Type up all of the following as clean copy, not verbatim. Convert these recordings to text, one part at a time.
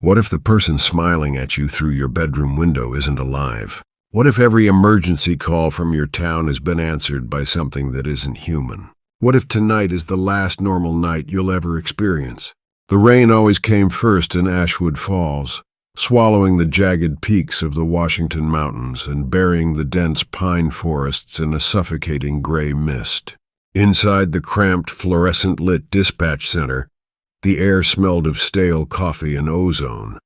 What if the person smiling at you through your bedroom window isn't alive? What if every emergency call from your town has been answered by something that isn't human? What if tonight is the last normal night you'll ever experience? The rain always came first in Ashwood Falls, swallowing the jagged peaks of the Washington Mountains and burying the dense pine forests in a suffocating gray mist. Inside the cramped, fluorescent-lit dispatch center, the air smelled of stale coffee and ozone.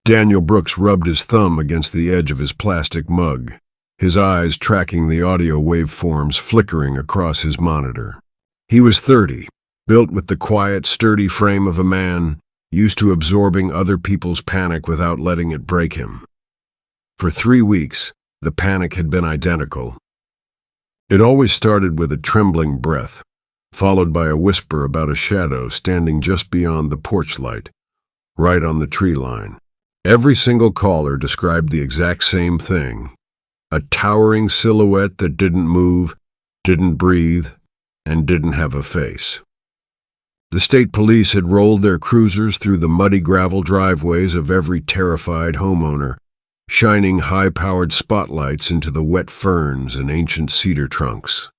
Daniel Brooks rubbed his thumb against the edge of his plastic mug, his eyes tracking the audio waveforms flickering across his monitor. He was 30, built with the quiet, sturdy frame of a man, used to absorbing other people's panic without letting it break him. For 3 weeks, the panic had been identical. It always started with a trembling breath, followed by a whisper about a shadow standing just beyond the porch light, right on the tree line. Every single caller described the exact same thing: a towering silhouette that didn't move, didn't breathe, and didn't have a face. The state police had rolled their cruisers through the muddy gravel driveways of every terrified homeowner, shining high-powered spotlights into the wet ferns and ancient cedar trunks.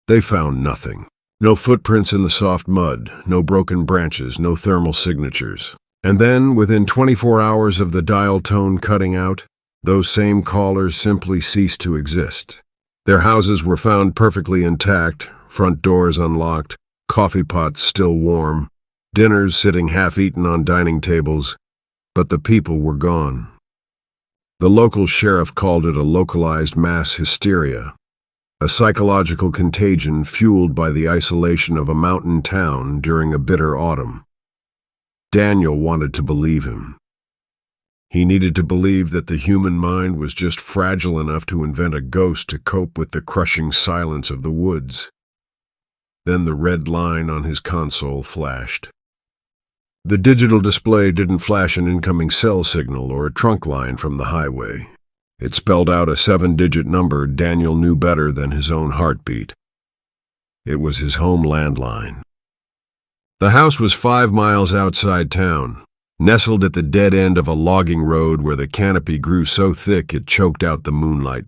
They found nothing. No footprints in the soft mud, no broken branches, no thermal signatures. And then, within 24 hours of the dial tone cutting out, those same callers simply ceased to exist. Their houses were found perfectly intact, front doors unlocked, coffee pots still warm, dinners sitting half-eaten on dining tables, but the people were gone. The local sheriff called it a localized mass hysteria, a psychological contagion fueled by the isolation of a mountain town during a bitter autumn. Daniel wanted to believe him. He needed to believe that the human mind was just fragile enough to invent a ghost to cope with the crushing silence of the woods. Then the red line on his console flashed. The digital display didn't flash an incoming cell signal or a trunk line from the highway. It spelled out a 7-digit number Daniel knew better than his own heartbeat. It was his home landline. The house was 5 miles outside town, nestled at the dead end of a logging road where the canopy grew so thick it choked out the moonlight.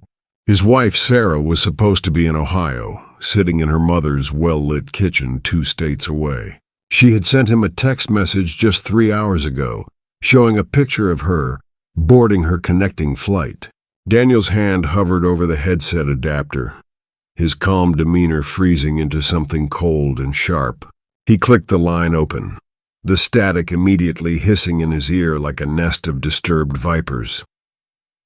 His wife, Sarah, was supposed to be in Ohio, sitting in her mother's well-lit kitchen 2 states away. She had sent him a text message just 3 hours ago, showing a picture of her boarding her connecting flight. Daniel's hand hovered over the headset adapter, his calm demeanor freezing into something cold and sharp. He clicked the line open, the static immediately hissing in his ear like a nest of disturbed vipers.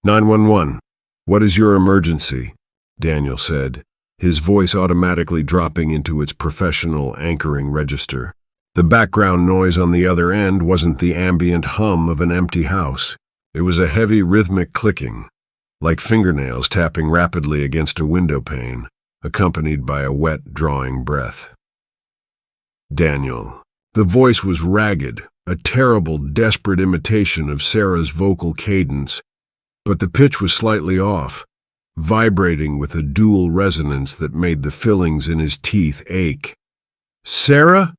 911, what is your emergency? Daniel said, his voice automatically dropping into its professional anchoring register. The background noise on the other end wasn't the ambient hum of an empty house. It was a heavy rhythmic clicking, like fingernails tapping rapidly against a window pane, accompanied by a wet, drawing breath. Daniel. The voice was ragged, a terrible, desperate imitation of Sarah's vocal cadence, but the pitch was slightly off, vibrating with a dual resonance that made the fillings in his teeth ache. Sarah?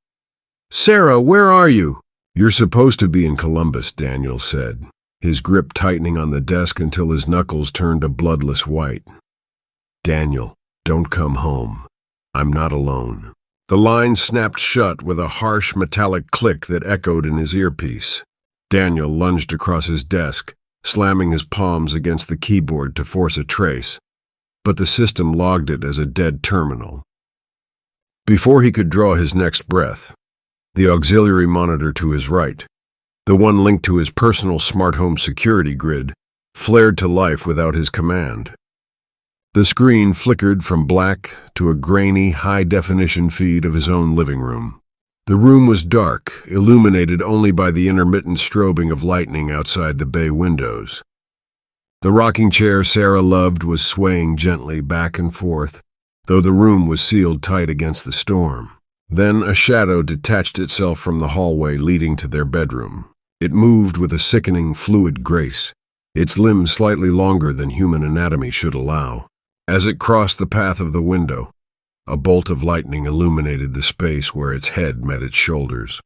Sarah, where are you? You're supposed to be in Columbus, Daniel said, his grip tightening on the desk until his knuckles turned a bloodless white. Daniel, don't come home. I'm not alone. The line snapped shut with a harsh metallic click that echoed in his earpiece. Daniel lunged across his desk, slamming his palms against the keyboard to force a trace, but the system logged it as a dead terminal. Before he could draw his next breath, the auxiliary monitor to his right, the one linked to his personal smart home security grid, flared to life without his command. The screen flickered from black to a grainy, high-definition feed of his own living room. The room was dark, illuminated only by the intermittent strobing of lightning outside the bay windows. The rocking chair Sarah loved was swaying gently back and forth, though the room was sealed tight against the storm. Then a shadow detached itself from the hallway leading to their bedroom. It moved with a sickening, fluid grace, its limbs slightly longer than human anatomy should allow. As it crossed the path of the window, a bolt of lightning illuminated the space where its head met its shoulders.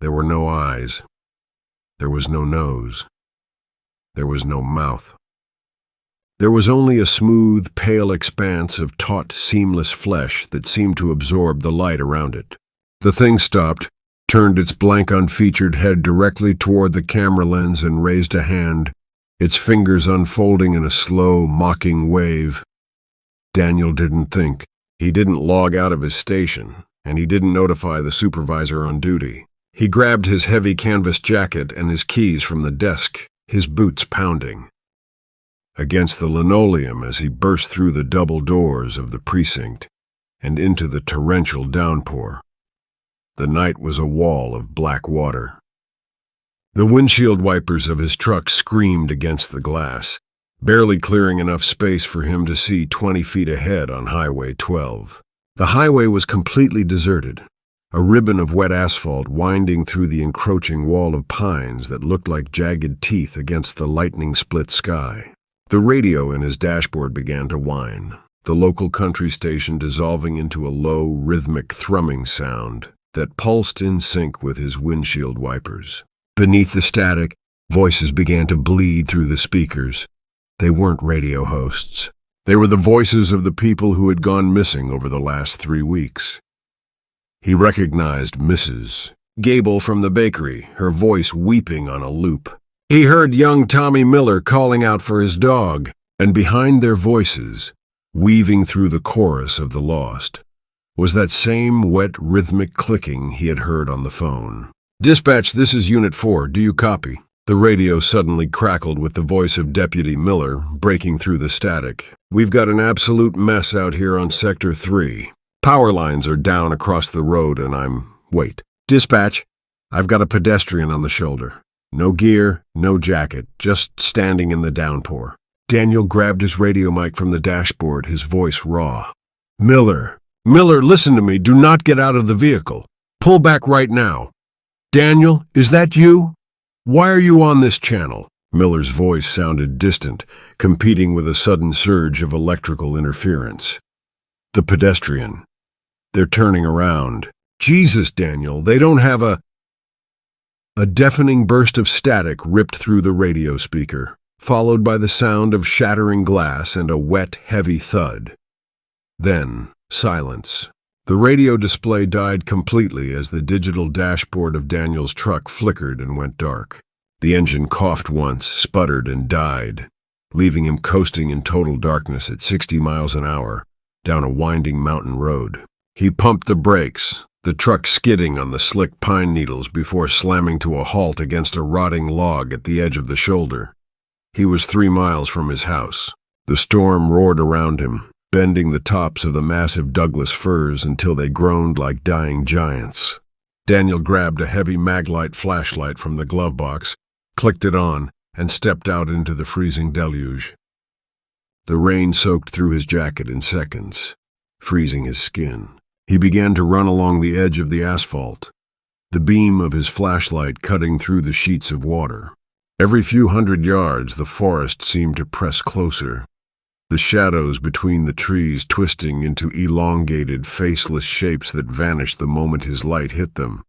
There were no eyes, There was no nose. There was no mouth. There was only a smooth, pale expanse of taut, seamless flesh that seemed to absorb the light around it. The thing stopped, turned its blank, unfeatured head directly toward the camera lens and raised a hand, its fingers unfolding in a slow, mocking wave. Daniel didn't think. He didn't log out of his station, and he didn't notify the supervisor on duty. He grabbed his heavy canvas jacket and his keys from the desk, his boots pounding against the linoleum as he burst through the double doors of the precinct and into the torrential downpour. The night was a wall of black water. The windshield wipers of his truck screamed against the glass, barely clearing enough space for him to see 20 feet ahead on Highway 12. The highway was completely deserted, a ribbon of wet asphalt winding through the encroaching wall of pines that looked like jagged teeth against the lightning-split sky. The radio in his dashboard began to whine, the local country station dissolving into a low, rhythmic thrumming sound that pulsed in sync with his windshield wipers. Beneath the static, voices began to bleed through the speakers. They weren't radio hosts. They were the voices of the people who had gone missing over the last 3 weeks. He recognized Mrs. Gable from the bakery, her voice weeping on a loop. He heard young Tommy Miller calling out for his dog, and behind their voices, weaving through the chorus of the lost, was that same wet, rhythmic clicking he had heard on the phone. "Dispatch, this is Unit 4. Do you copy?" The radio suddenly crackled with the voice of Deputy Miller, breaking through the static. "We've got an absolute mess out here on Sector 3. Power lines are down across the road and Wait. Dispatch, I've got a pedestrian on the shoulder. No gear, no jacket, just standing in the downpour." Daniel grabbed his radio mic from the dashboard, his voice raw. Miller, listen to me. Do not get out of the vehicle. Pull back right now." "Daniel, is that you? Why are you on this channel?" Miller's voice sounded distant, competing with a sudden surge of electrical interference. "The pedestrian. They're turning around." "Jesus, Daniel, they don't have a..." A deafening burst of static ripped through the radio speaker, followed by the sound of shattering glass and a wet, heavy thud. Then, silence. The radio display died completely as the digital dashboard of Daniel's truck flickered and went dark. The engine coughed once, sputtered, and died, leaving him coasting in total darkness at 60 miles an hour down a winding mountain road. He pumped the brakes, the truck skidding on the slick pine needles before slamming to a halt against a rotting log at the edge of the shoulder. He was 3 miles from his house. The storm roared around him, bending the tops of the massive Douglas firs until they groaned like dying giants. Daniel grabbed a heavy Maglite flashlight from the glove box, clicked it on, and stepped out into the freezing deluge. The rain soaked through his jacket in seconds, freezing his skin. He began to run along the edge of the asphalt, the beam of his flashlight cutting through the sheets of water. Every few hundred yards, the forest seemed to press closer, the shadows between the trees twisting into elongated, faceless shapes that vanished the moment his light hit them.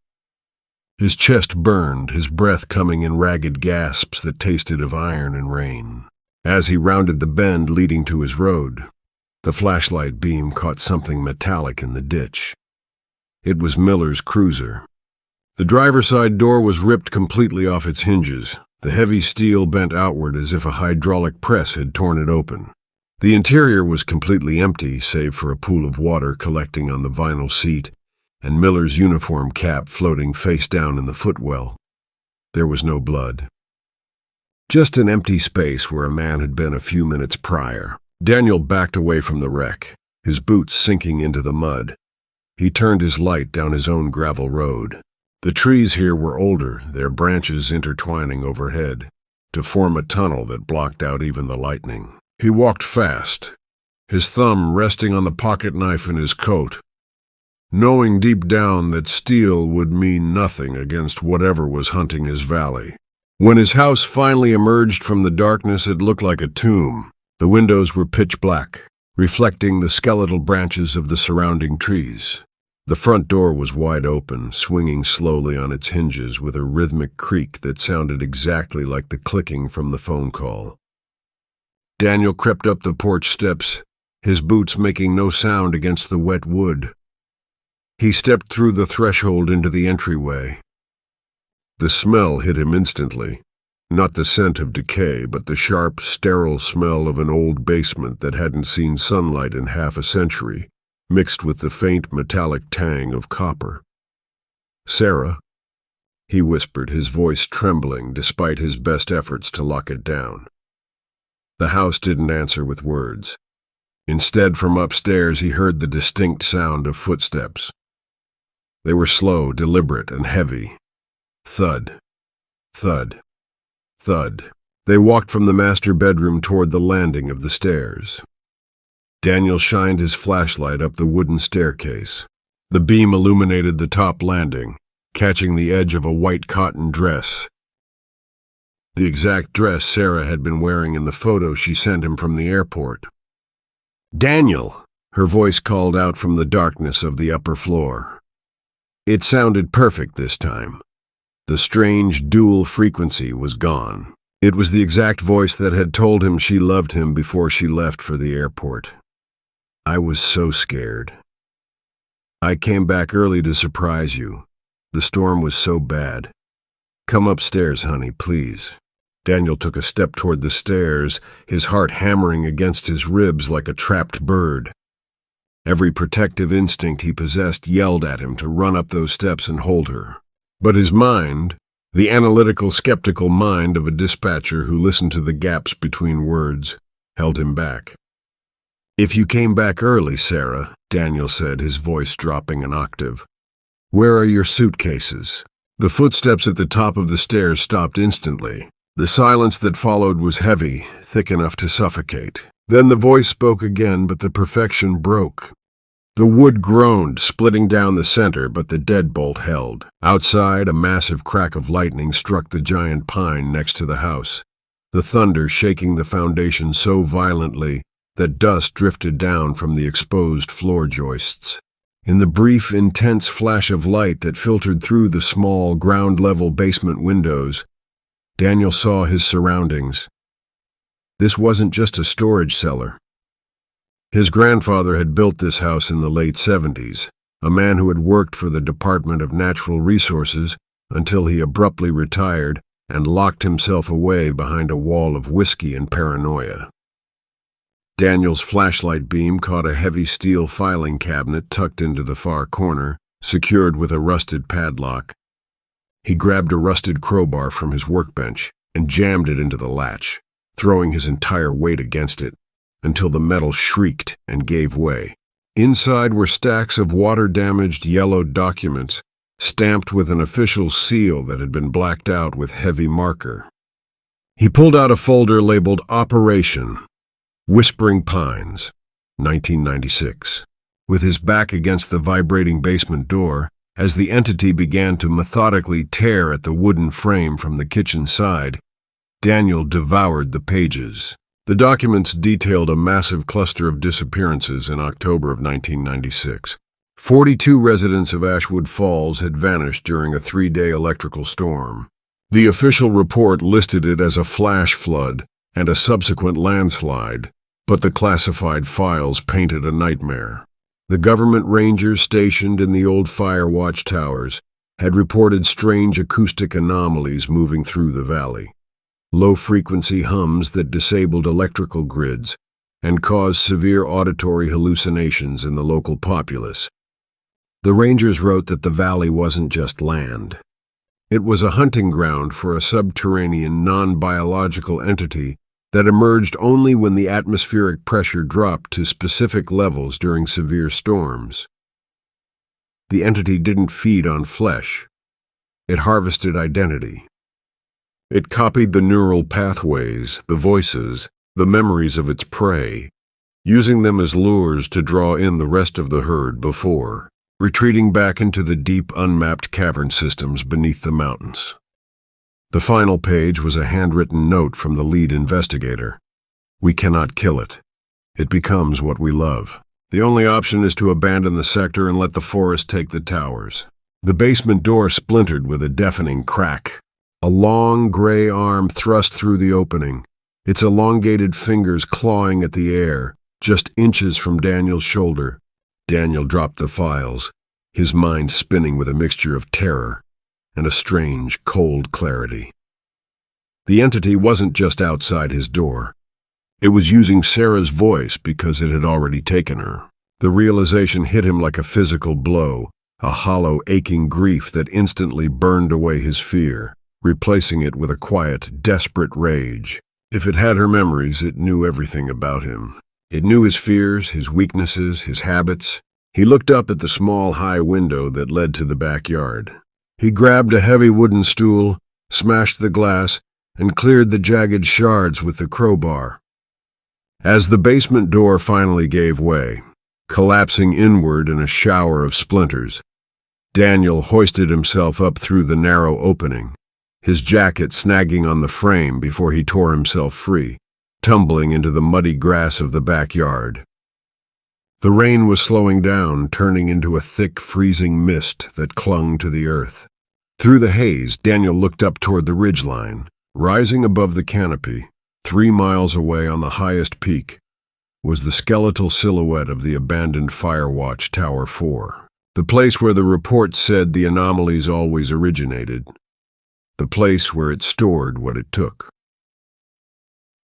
His chest burned, his breath coming in ragged gasps that tasted of iron and rain. As he rounded the bend leading to his road, the flashlight beam caught something metallic in the ditch. It was Miller's cruiser. The driver's side door was ripped completely off its hinges, the heavy steel bent outward as if a hydraulic press had torn it open. The interior was completely empty, save for a pool of water collecting on the vinyl seat and Miller's uniform cap floating face down in the footwell. There was no blood. Just an empty space where a man had been a few minutes prior. Daniel backed away from the wreck, his boots sinking into the mud. He turned his light down his own gravel road. The trees here were older, their branches intertwining overhead, to form a tunnel that blocked out even the lightning. He walked fast, his thumb resting on the pocket knife in his coat, knowing deep down that steel would mean nothing against whatever was hunting his valley. When his house finally emerged from the darkness, it looked like a tomb. The windows were pitch black, reflecting the skeletal branches of the surrounding trees. The front door was wide open, swinging slowly on its hinges with a rhythmic creak that sounded exactly like the clicking from the phone call. Daniel crept up the porch steps, his boots making no sound against the wet wood. He stepped through the threshold into the entryway. The smell hit him instantly. Not the scent of decay, but the sharp, sterile smell of an old basement that hadn't seen sunlight in half a century, mixed with the faint metallic tang of copper. "Sarah?" he whispered, his voice trembling despite his best efforts to lock it down. The house didn't answer with words. Instead, from upstairs, he heard the distinct sound of footsteps. They were slow, deliberate, and heavy. Thud, thud, thud. They walked from the master bedroom toward the landing of the stairs. Daniel shined his flashlight up the wooden staircase. The beam illuminated the top landing, catching the edge of a white cotton dress. The exact dress Sarah had been wearing in the photo she sent him from the airport. "Daniel!" her voice called out from the darkness of the upper floor. It sounded perfect this time. The strange dual frequency was gone. It was the exact voice that had told him she loved him before she left for the airport. "I was so scared. I came back early to surprise you. The storm was so bad. Come upstairs, honey, please." Daniel took a step toward the stairs, his heart hammering against his ribs like a trapped bird. Every protective instinct he possessed yelled at him to run up those steps and hold her. But his mind, the analytical, skeptical mind of a dispatcher who listened to the gaps between words, held him back. "If you came back early, Sarah," Daniel said, his voice dropping an octave, "where are your suitcases?" The footsteps at the top of the stairs stopped instantly. The silence that followed was heavy, thick enough to suffocate. Then the voice spoke again, but the perfection broke. The wood groaned, splitting down the center, but the deadbolt held. Outside, a massive crack of lightning struck the giant pine next to the house, the thunder shaking the foundation so violently that dust drifted down from the exposed floor joists. In the brief, intense flash of light that filtered through the small, ground-level basement windows, Daniel saw his surroundings. This wasn't just a storage cellar. His grandfather had built this house in the late 70s, a man who had worked for the Department of Natural Resources until he abruptly retired and locked himself away behind a wall of whiskey and paranoia. Daniel's flashlight beam caught a heavy steel filing cabinet tucked into the far corner, secured with a rusted padlock. He grabbed a rusted crowbar from his workbench and jammed it into the latch, throwing his entire weight against it until the metal shrieked and gave way. Inside were stacks of water-damaged yellow documents, stamped with an official seal that had been blacked out with heavy marker. He pulled out a folder labeled Operation Whispering Pines, 1996. With his back against the vibrating basement door, as the entity began to methodically tear at the wooden frame from the kitchen side, Daniel devoured the pages. The documents detailed a massive cluster of disappearances in October of 1996. 42 residents of Ashwood Falls had vanished during a 3-day electrical storm. The official report listed it as a flash flood and a subsequent landslide, but the classified files painted a nightmare. The government rangers stationed in the old fire watch towers had reported strange acoustic anomalies moving through the valley. Low-frequency hums that disabled electrical grids and caused severe auditory hallucinations in the local populace. The rangers wrote that the valley wasn't just land. It was a hunting ground for a subterranean, non-biological entity that emerged only when the atmospheric pressure dropped to specific levels during severe storms. The entity didn't feed on flesh. It harvested identity. It copied the neural pathways, the voices, the memories of its prey, using them as lures to draw in the rest of the herd before retreating back into the deep, unmapped cavern systems beneath the mountains. The final page was a handwritten note from the lead investigator. "We cannot kill it. It becomes what we love." The only option is to abandon the sector and let the forest take the towers. The basement door splintered with a deafening crack. A long gray arm thrust through the opening, its elongated fingers clawing at the air, just inches from Daniel's shoulder. Daniel dropped the files, his mind spinning with a mixture of terror and a strange, cold clarity. The entity wasn't just outside his door. It was using Sarah's voice because it had already taken her. The realization hit him like a physical blow, a hollow, aching grief that instantly burned away his fear, replacing it with a quiet, desperate rage. If it had her memories, it knew everything about him. It knew his fears, his weaknesses, his habits. He looked up at the small, high window that led to the backyard. He grabbed a heavy wooden stool, smashed the glass, and cleared the jagged shards with the crowbar. As the basement door finally gave way, collapsing inward in a shower of splinters, Daniel hoisted himself up through the narrow opening, his jacket snagging on the frame before he tore himself free, tumbling into the muddy grass of the backyard. The rain was slowing down, turning into a thick, freezing mist that clung to the earth. Through the haze, Daniel looked up toward the ridgeline. Rising above the canopy, 3 miles away on the highest peak, was the skeletal silhouette of the abandoned Firewatch Tower 4, the place where the report said the anomalies always originated, the place where it stored what it took.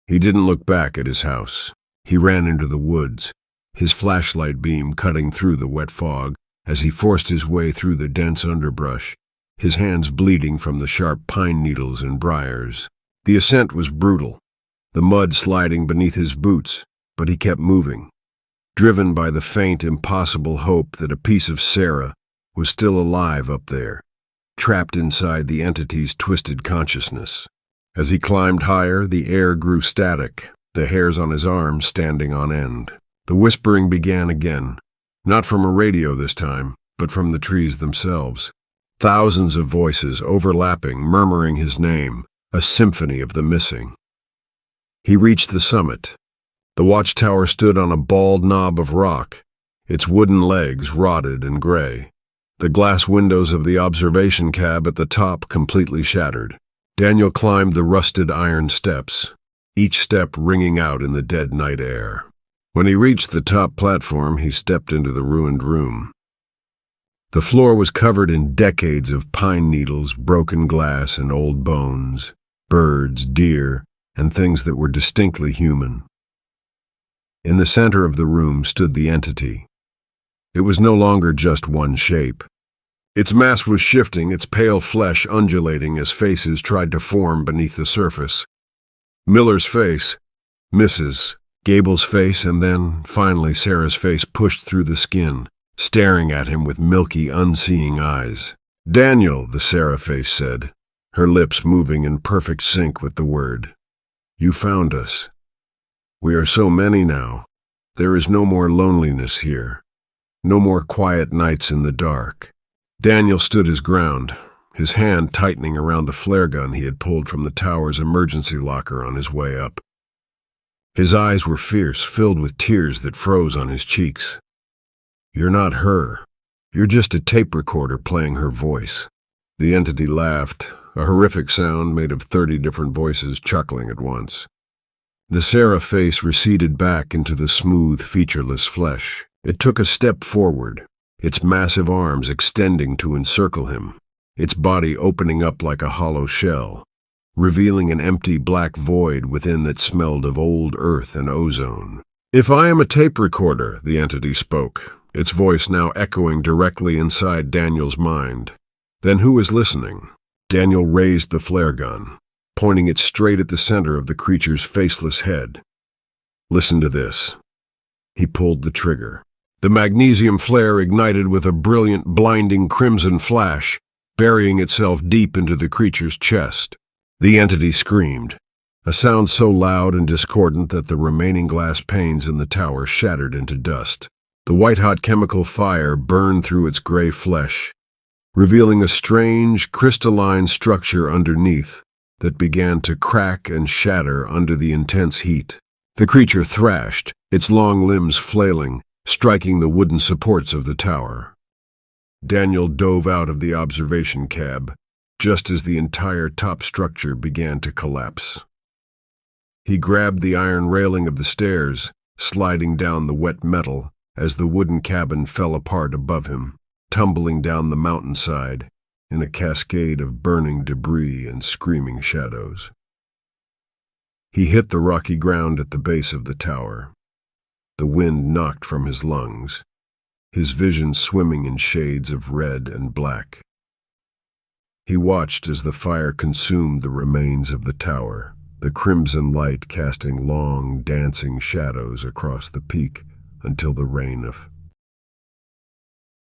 He didn't look back at his house. He ran into the woods, his flashlight beam cutting through the wet fog as he forced his way through the dense underbrush, his hands bleeding from the sharp pine needles and briars. The ascent was brutal, the mud sliding beneath his boots, but he kept moving, driven by the faint, impossible hope that a piece of Sarah was still alive up there, trapped inside the entity's twisted consciousness. As he climbed higher, the air grew static, the hairs on his arms standing on end. The whispering began again, not from a radio this time, but from the trees themselves. Thousands of voices overlapping, murmuring his name, a symphony of the missing. He reached the summit. The watchtower stood on a bald knob of rock, its wooden legs rotted and gray, the glass windows of the observation cab at the top completely shattered. Daniel climbed the rusted iron steps, each step ringing out in the dead night air. When he reached the top platform, he stepped into the ruined room. The floor was covered in decades of pine needles, broken glass, and old bones, birds, deer, and things that were distinctly human. In the center of the room stood the entity. It was no longer just one shape. Its mass was shifting, its pale flesh undulating as faces tried to form beneath the surface. Miller's face, Mrs. Gable's face, and then, finally, Sarah's face pushed through the skin, staring at him with milky, unseeing eyes. "Daniel," the Sarah face said, her lips moving in perfect sync with the word. "You found us. We are so many now. There is no more loneliness here. No more quiet nights in the dark." Daniel stood his ground, his hand tightening around the flare gun he had pulled from the tower's emergency locker on his way up. His eyes were fierce, filled with tears that froze on his cheeks. "You're not her. You're just a tape recorder playing her voice." The entity laughed, a horrific sound made of 30 different voices chuckling at once. The Sarah face receded back into the smooth, featureless flesh. It took a step forward, its massive arms extending to encircle him, its body opening up like a hollow shell, revealing an empty black void within that smelled of old earth and ozone. "If I am a tape recorder," the entity spoke, its voice now echoing directly inside Daniel's mind, "then who is listening?" Daniel raised the flare gun, pointing it straight at the center of the creature's faceless head. "Listen to this." He pulled the trigger. The magnesium flare ignited with a brilliant, blinding crimson flash, burying itself deep into the creature's chest. The entity screamed, a sound so loud and discordant that the remaining glass panes in the tower shattered into dust. The white-hot chemical fire burned through its gray flesh, revealing a strange, crystalline structure underneath that began to crack and shatter under the intense heat. The creature thrashed, its long limbs flailing, striking the wooden supports of the tower. Daniel dove out of the observation cab just as the entire top structure began to collapse. He grabbed the iron railing of the stairs, sliding down the wet metal as the wooden cabin fell apart above him, tumbling down the mountainside in a cascade of burning debris and screaming shadows. He hit the rocky ground at the base of the tower. The wind knocked from his lungs, his vision swimming in shades of red and black. He watched as the fire consumed the remains of the tower, the crimson light casting long, dancing shadows across the peak until the rain of